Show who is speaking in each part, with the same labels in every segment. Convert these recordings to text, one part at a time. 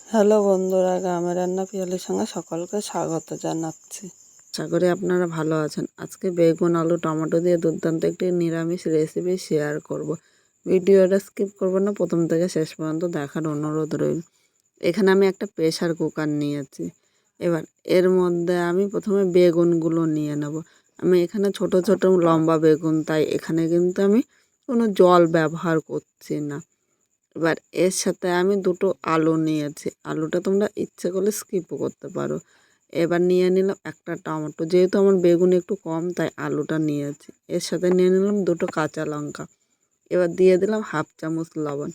Speaker 1: Hello বন্ধুরা, গ্রামের রান্না পিয়ালির সঙ্গে সকলকে স্বাগত জানাচ্ছি। আশা করি আপনারা ভালো আছেন। আজকে বেগুন, আলু, টমেটো দিয়ে দুর্দান্ত একটি নিরামিষ রেসিপি শেয়ার করব। ভিডিওটা স্কিপ করব না, প্রথম থেকে শেষ পর্যন্ত দেখার অনুরোধ রইল। এখানে আমি একটা প্রেসার কুকার নিয়েছি। এবার এর মধ্যে আমি প্রথমে বেগুনগুলো নিয়ে নেব। আমি এখানে ছোট ছোট লম্বা বেগুন, তাই এখানে কিন্তু আমি কোনো জল ব্যবহার করছি না। এবার এর সাথে আমি দুটো আলু নিয়েছি। আলুটা তোমরা ইচ্ছে করলে স্কিপও করতে পারো। এবার নিয়ে নিলাম একটা টমেটো, যেহেতু আমার বেগুন একটু কম তাই আলুটা নিয়েছি। এর সাথে নিয়ে নিলাম দুটো কাঁচা লঙ্কা। এবার দিয়ে দিলাম হাফ চামচ লবণ।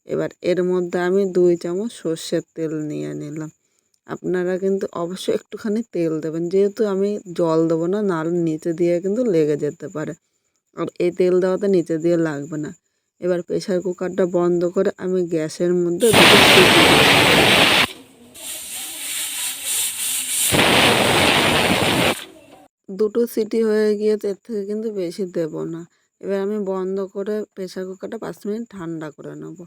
Speaker 1: এবার এর মধ্যে আমি 2 চামচ সর্ষের তেল নিয়ে নিলাম। আপনারা কিন্তু অবশ্যই একটুখানি তেল দেবেন, যেহেতু আমি জল দেবো না, নাহলে নিচে দিয়ে কিন্তু লেগে যেতে পারে। আর এই তেল দেওয়াতে নিচে দিয়ে লাগবে না। এবার প্রেসার কুকারটা বন্ধ করে আমি গ্যাসের মধ্যে দুটো সিটি হয়ে গিয়েছে, এর থেকে কিন্তু বেশি দেব না। এবার আমি বন্ধ করে প্রেসার কুকারটা 5 মিনিট ঠান্ডা করে নেব।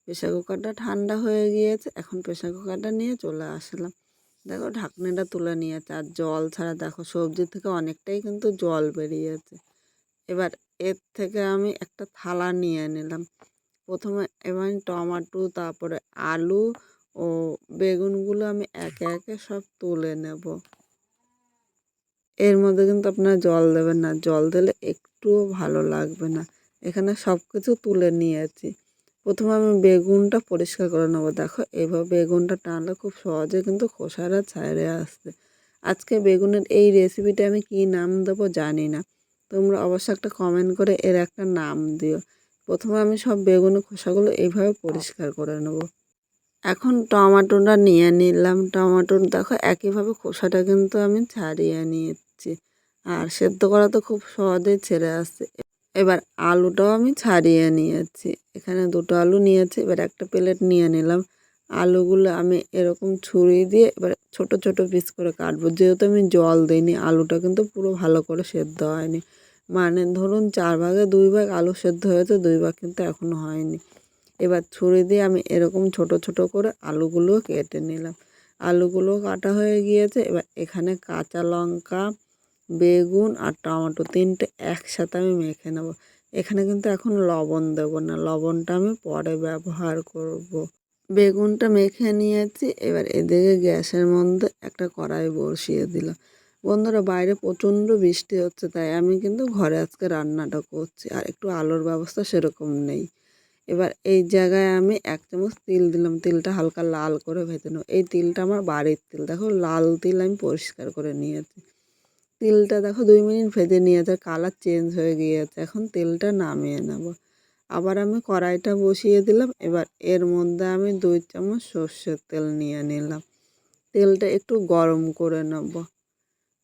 Speaker 1: প্রেসার কুকারটা ঠান্ডা হয়ে গিয়েছে, এখন প্রেসার কুকারটা নিয়ে চলে আসলাম। দেখো ঢাকনিটা তুলে নিয়েছে, আর জল ছাড়া দেখো সবজি থেকে অনেকটাই কিন্তু জল বেরিয়েছে। এবার এর থেকে আমি একটা থালা নিয়ে নিলাম। প্রথমে এবার টমেটো, তারপরে আলু ও বেগুনগুলো আমি একে একে সব তুলে নেব। এর মধ্যে কিন্তু আপনারা জল দেবেন না, জল দিলে একটুও ভালো লাগবে না। এখানে সব কিছু তুলে নিয়েছি। প্রথমে আমি বেগুনটা পরিষ্কার করে নেবো। দেখো এভাবে বেগুনটা টানলে খুব সহজে কিন্তু খোসাটা ছাড়িয়ে আসবে। আজকে বেগুনের এই রেসিপিটা আমি কী নাম দেবো জানি না, তোমরা অবশ্যই একটা কমেন্ট করে এর একটা নাম দিও। প্রথমে আমি সব বেগুনের খোসাগুলো এইভাবে পরিষ্কার করে নেব। এখন টমেটোটা নিয়ে নিলাম। টমেটোর দেখো একইভাবে খোসাটা কিন্তু আমি ছাড়িয়ে নিয়েছি, আর সেদ্ধ করা তো খুব সহজেই ছেড়ে আসছে। এবার আলুটাও আমি ছাড়িয়ে নিয়েছি। এখানে দুটো আলু নিয়েছি। এবার একটা প্লেট নিয়ে নিলাম। আলুগুলো আমি এরকম ছুরি দিয়ে এবার ছোট ছোট পিস করে কাটবো। যেহেতু আমি জল দিইনি, আলুটা কিন্তু পুরো ভালো করে সেদ্ধ হয়নি। মানে ধরুন 4 ভাগে 2 ভাগ আলু সেদ্ধ হয়েছে, 2 ভাগ কিন্তু এখনও হয়নি। এবার ছুরি দিয়ে আমি এরকম ছোট ছোট করে আলুগুলো কেটে নিলাম। আলুগুলো কাটা হয়ে গিয়েছে। এবার এখানে কাঁচা লঙ্কা, বেগুন আর টমেটো 3টে একসাথে আমি মেখে নেব। এখানে কিন্তু এখন লবণ দেবো না, লবণটা আমি পরে ব্যবহার করব। বেগুনটা মেখে নিয়েছি। এবার এদিকে গ্যাসের মধ্যে একটা কড়াই বসিয়ে দিলাম। বন্ধুরা, বাইরে প্রচণ্ড বৃষ্টি হচ্ছে, তাই আমি কিন্তু ঘরে আজকে রান্নাটা করছি, আর একটু আলোর ব্যবস্থা সেরকম নেই। এবার এই জায়গায় আমি 1 চামচ তিল দিলাম। তিলটা হালকা লাল করে ভেজে নেব। এই তিলটা আমার বাড়ির তিল, দেখো লাল তিল আমি পরিষ্কার করে নিয়েছি। তিলটা দেখো 2 মিনিট ভেজে নিয়েছে, কালার চেঞ্জ হয়ে গিয়েছে। এখন তেলটা নামিয়ে নেব। আবার আমি কড়াইটা বসিয়ে দিলাম। এবার এর মধ্যে আমি 2 চামচ সর্ষের তেল নিয়ে নিলাম। তেলটা একটু গরম করে নেব।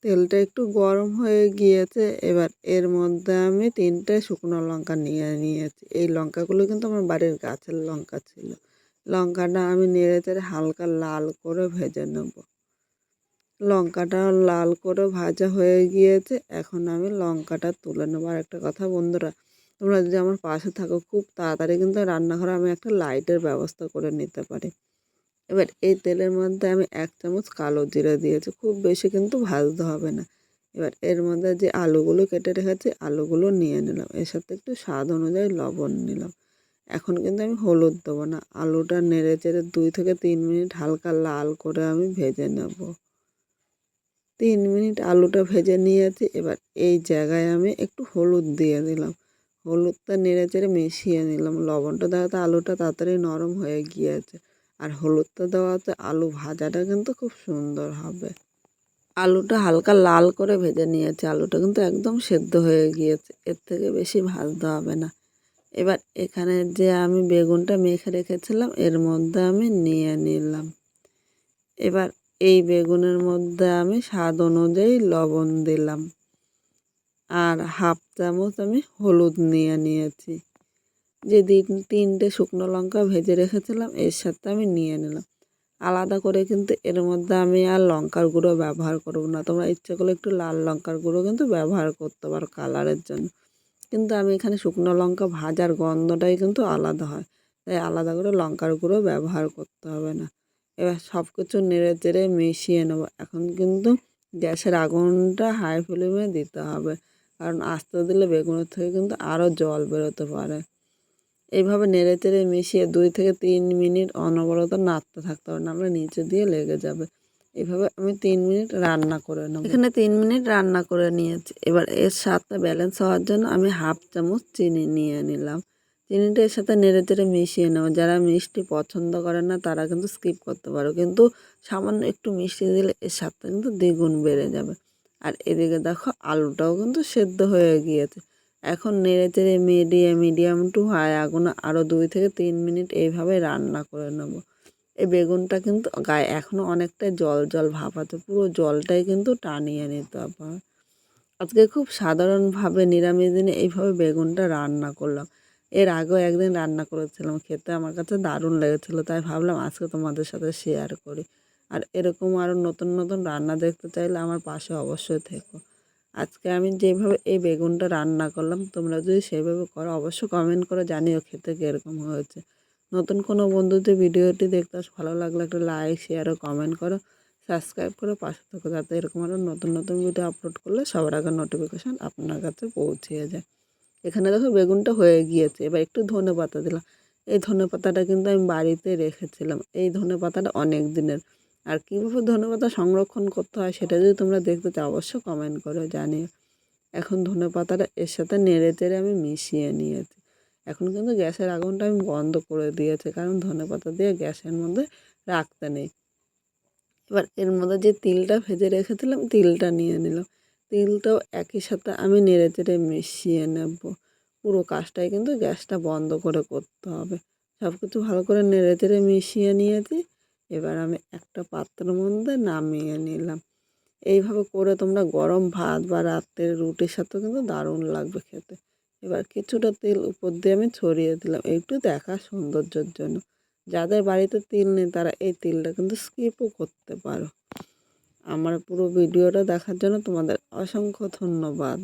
Speaker 1: তেলটা একটু গরম হয়ে গিয়েছে। এবার এর মধ্যে আমি 3টে শুকনো লঙ্কা নিয়ে নিয়েছি। এই লঙ্কাগুলো কিন্তু আমার বাড়ির গাছের লঙ্কা ছিল। লঙ্কাটা আমি নেড়েচেড়ে হালকা লাল করে ভেজে নেব। লঙ্কাটা লাল করে ভাজা হয়ে গিয়েছে, এখন আমি লঙ্কাটা তুলে নেবো। আর একটা কথা বন্ধুরা, তোমরা যদি আমার পাশে থাকো, খুব তাড়াতাড়ি কিন্তু রান্নাঘরে আমি একটা লাইটের ব্যবস্থা করে নিতে পারি। এবার এই তেলের মধ্যে আমি 1 চামচ কালো জিরে দিয়েছি। খুব বেশি কিন্তু ভাজতে হবে না। এবার এর মধ্যে যে আলুগুলো কেটে রেখেছি, আলুগুলো নিয়ে নিলাম। এর সাথে একটু স্বাদ অনুযায়ী লবণ নিলাম। এখন কিন্তু আমি হলুদ দেবো না। আলুটা নেড়ে চেড়ে 2 থেকে 3 মিনিট হালকা লাল করে আমি ভেজে নেব। 3 মিনিট আলুটা ভেজে নিয়েছি। এবার এই জায়গায় আমি একটু হলুদ দিয়ে দিলাম। হলুদটা নেড়ে চেড়ে মিশিয়ে নিলাম। লবণটা দেওয়াতে আলুটা তাড়াতাড়ি নরম হয়ে গিয়েছে, আর হলুদটা দেওয়াতে আলু ভাজাটা কিন্তু খুব সুন্দর হবে। আলুটা হালকা লাল করে ভেজে নিয়েছি। আলুটা কিন্তু একদম সেদ্ধ হয়ে গিয়েছে, এর থেকে বেশি ভাজতে হবে না। এবার এখানে যে আমি বেগুনটা মেখে রেখেছিলাম, এর মধ্যে আমি নিয়ে নিলাম। এবার এই বেগুনের মধ্যে আমি স্বাদ অনুযায়ী লবণ দিলাম, আর হাফ চামচ আমি হলুদ নিয়ে নিয়েছি। যে 3টে শুকনো লঙ্কা ভেজে রেখেছিলাম, এর সাথে আমি নিয়ে নিলাম। আলাদা করে কিন্তু এর মধ্যে আমি আর লঙ্কার গুঁড়ো ব্যবহার করব না। তোমরা ইচ্ছে করলে একটু লাল লঙ্কার গুঁড়ো কিন্তু ব্যবহার করতে পারো কালারের জন্য, কিন্তু আমি এখানে শুকনো লঙ্কা ভাজার গন্ধটাই কিন্তু আলাদা হয়, তাই আলাদা করে লঙ্কার গুঁড়ো ব্যবহার করতে হবে না। এবার সব কিছু নেড়ে চেড়ে মিশিয়ে নেবো। এখন কিন্তু গ্যাসের আগুনটা হাই ফ্লেমে দিতে হবে, কারণ আস্তে দিলে বেগুনের থেকে কিন্তু আরও জল বেরোতে পারে। এইভাবে নেড়ে চেড়ে মিশিয়ে 2 থেকে 3 মিনিট অনবরত নাড়তে থাকতে হবে, নাহলে নিচে দিয়ে লেগে যাবে। এভাবে আমি 3 মিনিট রান্না করে নেব। এখানে 3 মিনিট রান্না করে নিয়েছি। এবার এর স্বাদটা ব্যালেন্স হওয়ার জন্য আমি হাফ চামচ চিনি নিয়ে নিলাম। চিনিটা এর সাথে নেড়ে চেড়ে মিশিয়ে নেব। যারা মিষ্টি পছন্দ করে না তারা কিন্তু স্কিপ করতে পারো, কিন্তু সামান্য একটু মিষ্টি দিলে এর স্বাদটা কিন্তু দ্বিগুণ বেড়ে যাবে। আর এদিকে দেখো আলুটাও কিন্তু সেদ্ধ হয়ে গিয়েছে। এখন নেড়ে চেড়ে মিডিয়াম টু হাই আগুনে আরও 2 থেকে 3 মিনিট এইভাবে রান্না করে নেব। এই বেগুনটা কিন্তু গায়ে এখনও অনেকটাই জল ভাব আছে, পুরো জলটাই কিন্তু টানিয়ে নিতে হবে। আজকে খুব সাধারণভাবে নিরামিষ দিনে এইভাবে বেগুনটা রান্না করলাম। এর আগেও একদিন রান্না করেছিলাম, খেতে আমার কাছে দারুণ লেগেছিলো, তাই ভাবলাম আজকে তোমাদের সাথে শেয়ার করি। আর এরকম আরও নতুন নতুন রান্না দেখতে চাইলে আমার পাশে অবশ্যই থেকো। আজকে আমি যেভাবে এই বেগুনটা রান্না করলাম, তোমরা যদি সেভাবে করো অবশ্যই কমেন্ট করে জানিও খেতে কীরকম হয়েছে। নতুন কোনো বন্ধুদের ভিডিওটি দেখতে ভালো লাগলে একটা লাইক, শেয়ার ও কমেন্ট করো। সাবস্ক্রাইব করে পাশে থাকো, যাতে এরকম আরও নতুন নতুন ভিডিও আপলোড করলে সবার আগে নোটিফিকেশান আপনার কাছে পৌঁছিয়ে যায়। এখানে দেখো বেগুনটা হয়ে গিয়েছে। এবার একটু ধনেপাতা দিলাম। এই ধনেপাতাটা কিন্তু আমি বাড়িতে রেখেছিলাম। এই ধনেপাতাটা অনেক দিনের। আর কীভাবে ধনেপাতা সংরক্ষণ করতে হয় সেটা যদি তোমরা দেখতে চাও অবশ্যই কমেন্ট করে জানিও। এখন ধনেপাতাটা এর সাথে নেড়ে চেড়ে আমি মিশিয়ে নিয়েছি। এখন কিন্তু গ্যাসের আগুনটা আমি বন্ধ করে দিয়েছি, কারণ ধনেপাতা দিয়ে গ্যাসের মধ্যে রাখতে নেই। এবার এর মধ্যে যে তিলটা ভেজে রেখেছিলাম তিলটা নিয়ে নিলাম। তিলটাও একই সাথে আমি নেড়ে চেড়ে মিশিয়ে নেব। পুরো কাজটাই কিন্তু গ্যাসটা বন্ধ করে করতে হবে। সব কিছু ভালো করে নেড়ে চেড়ে মিশিয়ে নিয়েছি। এবার আমি একটা পাত্রের মধ্যে নামিয়ে নিলাম। এইভাবে করে তোমরা গরম ভাত বা রাত্রের রুটির সাথেও কিন্তু দারুণ লাগবে খেতে। এবার কিছুটা তেল উপর দিয়ে আমি ছড়িয়ে দিলাম, একটু দেখা সৌন্দর্যের জন্য। যাদের বাড়িতে তিল নেই তারা এই তিলটা কিন্তু স্কিপও করতে পারো। আমার পুরো ভিডিওটা দেখার জন্য তোমাদের অসংখ্য ধন্যবাদ।